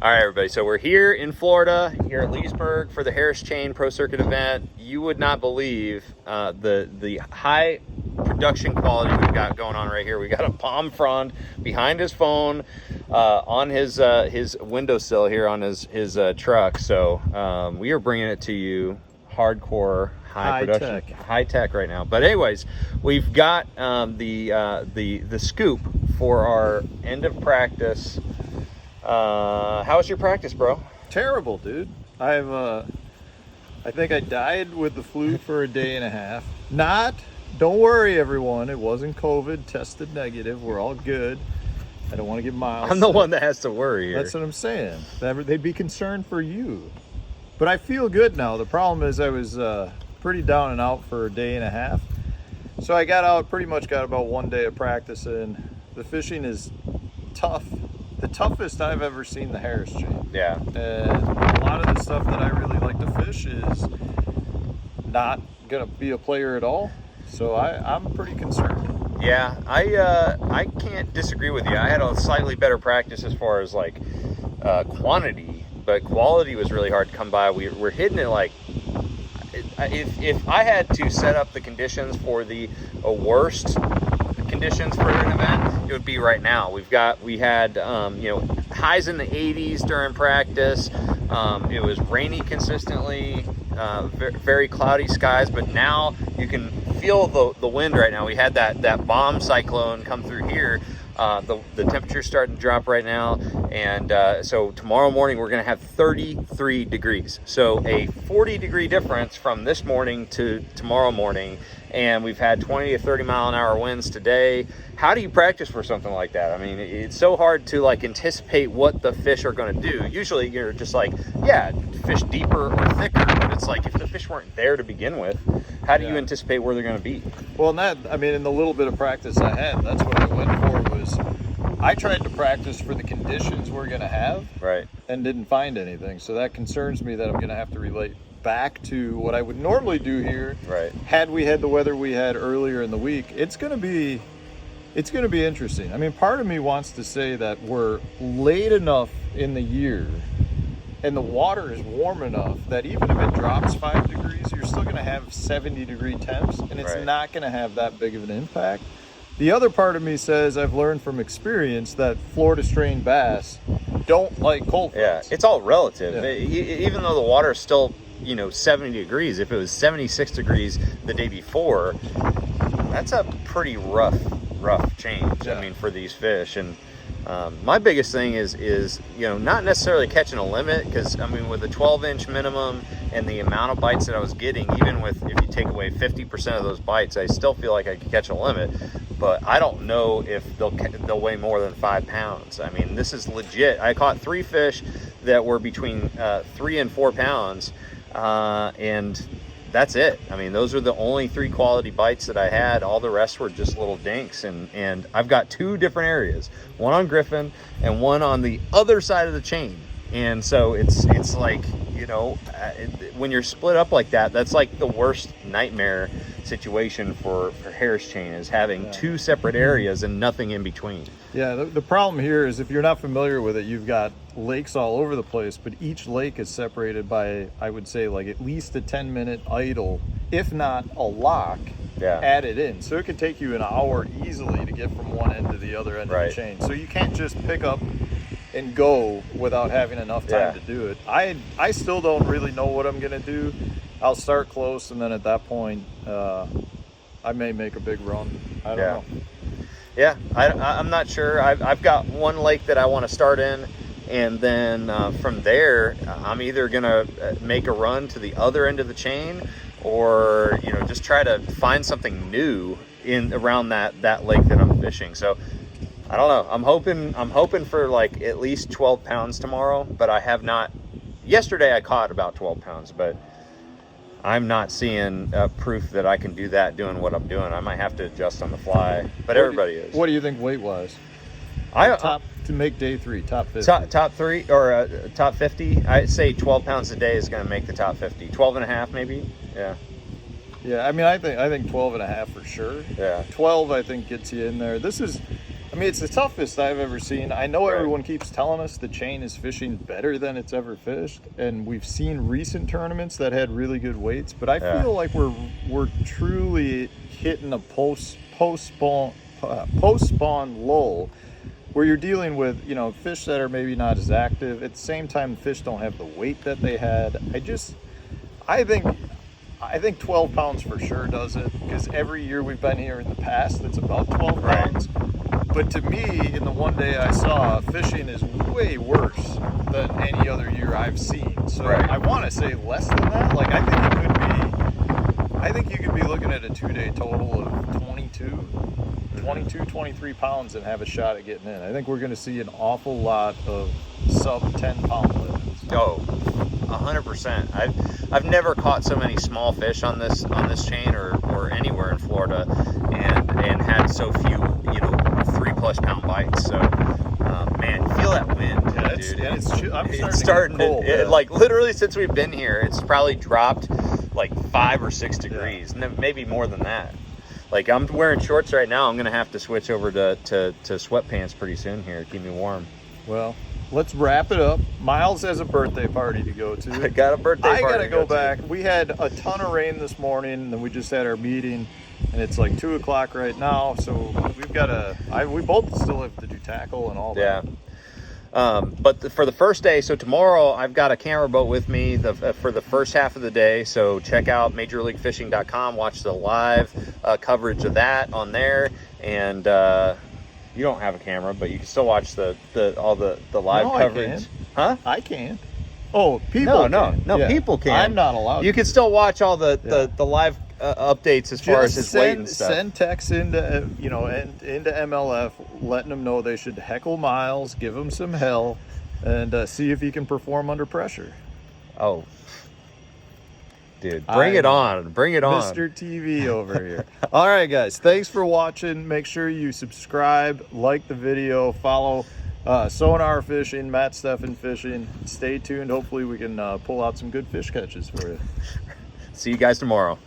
All right, everybody. So we're here in Florida, here at Leesburg for the Harris Chain Pro Circuit event. You would not believe the high production quality we've got going on right here. We got a palm frond behind his phone on his windowsill here on his truck. So we are bringing it to you hardcore, high production, high tech right now. But anyways, we've got the scoop for our end of practice. How was your practice, bro? Terrible, dude. I think I died with the flu for a day and a half. Don't worry, everyone. It wasn't COVID. Tested negative. We're all good. I don't want to get miles. I'm the one that has to worry here. That's what I'm saying. They'd be concerned for you. But I feel good now. The problem is I was pretty down and out for a day and a half. So I got out, pretty much got about 1 day of practice in. The fishing is tough. The toughest I've ever seen the Harris chain. Yeah. And a lot of the stuff that I really like to fish is not gonna be a player at all. So I'm pretty concerned. Yeah, I can't disagree with you. I had a slightly better practice as far as like quantity, but quality was really hard to come by. We're hitting it like, if I had to set up the conditions for the worst conditions for an event, it would be right now. We had highs in the 80s during practice. It was rainy consistently, very cloudy skies, but now you can feel the wind right now. We had that bomb cyclone come through here. The temperature's starting to drop right now, and so tomorrow morning we're going to have 33 degrees. So a 40-degree difference from this morning to tomorrow morning, and we've had 20 to 30 mile an hour winds today. How do you practice for something like that? I mean, it's so hard to like anticipate what the fish are going to do. Usually you're just like, yeah, fish deeper or thicker, but it's like if the fish weren't there to begin with, how do you anticipate where they're going to be? Well, in the little bit of practice I had, that's what I went for. Was I tried to practice for the conditions we're going to have, right, and didn't find anything. So that concerns me that I'm going to have to relate back to what I would normally do here. Right. Had we had the weather we had earlier in the week, it's going to be interesting. I mean, part of me wants to say that we're late enough in the year and the water is warm enough that even if it drops 5 degrees, you're still going to have 70-degree temps, and it's not going to have that big of an impact. The other part of me says I've learned from experience that Florida strain bass don't like cold fronts. Yeah, it's all relative. Yeah. Even though the water is still 70 degrees, if it was 76 degrees the day before, that's a pretty rough change. Yeah. I mean, for these fish. And my biggest thing is not necessarily catching a limit, because I mean, with the 12-inch minimum and the amount of bites that I was getting, even with, if you take away 50% of those bites, I still feel like I could catch a limit. But I don't know if they'll weigh more than 5 pounds. I mean, this is legit. I caught 3 fish that were between 3 and 4 pounds, and that's it. I mean, those are the only 3 quality bites that I had. All the rest were just little dinks, and I've got 2 different areas, one on Griffin and one on the other side of the chain. And so it's like, when you're split up like that, that's like the worst nightmare situation for Harris chain, is having 2 separate areas and nothing in between. Yeah, the problem here is, if you're not familiar with it, you've got lakes all over the place, but each lake is separated by, I would say, like at least a 10-minute idle, if not a lock, added in. So it could take you an hour easily to get from one end to the other end of the chain. So you can't just pick up and go without having enough time to do it. I still don't really know what I'm going to do. I'll start close, and then at that point, I may make a big run. I don't know. Yeah, I'm not sure. I've got one lake that I want to start in, and then from there, I'm either going to make a run to the other end of the chain, or just try to find something new around that lake that I'm fishing. So I don't know. I'm hoping for like at least 12 pounds tomorrow, but I have not. Yesterday I caught about 12 pounds, but I'm not seeing proof that I can do that doing what I'm doing. I might have to adjust on the fly, but everybody is. What do you think weight-wise? To make day 3, top 50. Top 3 or top 50. I'd say 12 pounds a day is going to make the top 50. 12 and a half maybe. Yeah. Yeah, I mean, I think 12 and a half for sure. Yeah. 12 I think gets you in there. This is I mean, it's the toughest I've ever seen. I know Right. everyone keeps telling us the chain is fishing better than it's ever fished, and we've seen recent tournaments that had really good weights, but I feel like we're truly hitting a post spawn lull where you're dealing with, you know, fish that are maybe not as active. At the same time, the fish don't have the weight that they had. I think 12 pounds for sure does it, because every year we've been here in the past, it's about 12 pounds. But to me, in the one day I saw, fishing is way worse than any other year I've seen. So I want to say less than that. Like, I think you could be looking at a 2-day total of 22, 23 pounds and have a shot at getting in. I think we're going to see an awful lot of sub 10 pound limits. Oh, 100%. I've never caught so many small fish on this chain or anywhere in Florida, and had so few, you know, 3+ pound bites. So man, feel that wind, dude. It's starting to get cold. Like literally since we've been here, it's probably dropped like 5 or 6 degrees, maybe more than that. Like, I'm wearing shorts right now. I'm gonna have to switch over to sweatpants pretty soon here to keep me warm. Well, let's wrap it up. Miles has a birthday party to go to. I got a birthday party. I gotta go back. We had a ton of rain this morning, and then we just had our meeting, and it's like 2 o'clock right now. So we've got we both still have to do tackle and all that. But for the first day, so tomorrow I've got a camera boat with me for the first half of the day. So check out MajorLeagueFishing.com. Watch the live coverage of that on there. And you don't have a camera, but you can still watch all the live coverage. I can't. Huh? I can't. Oh, people. No, Yeah. people can. I'm not allowed. You can still watch all the live updates as far as his weight and stuff. Send texts into into MLF, letting them know they should heckle Miles, give him some hell, and see if he can perform under pressure. Oh, dude, bring it on, Mr. TV over here. All right, guys, thanks for watching. Make sure you subscribe, like the video, follow Sonar Fishing, Matt Steffen Fishing. Stay tuned. Hopefully we can pull out some good fish catches for you. See you guys tomorrow.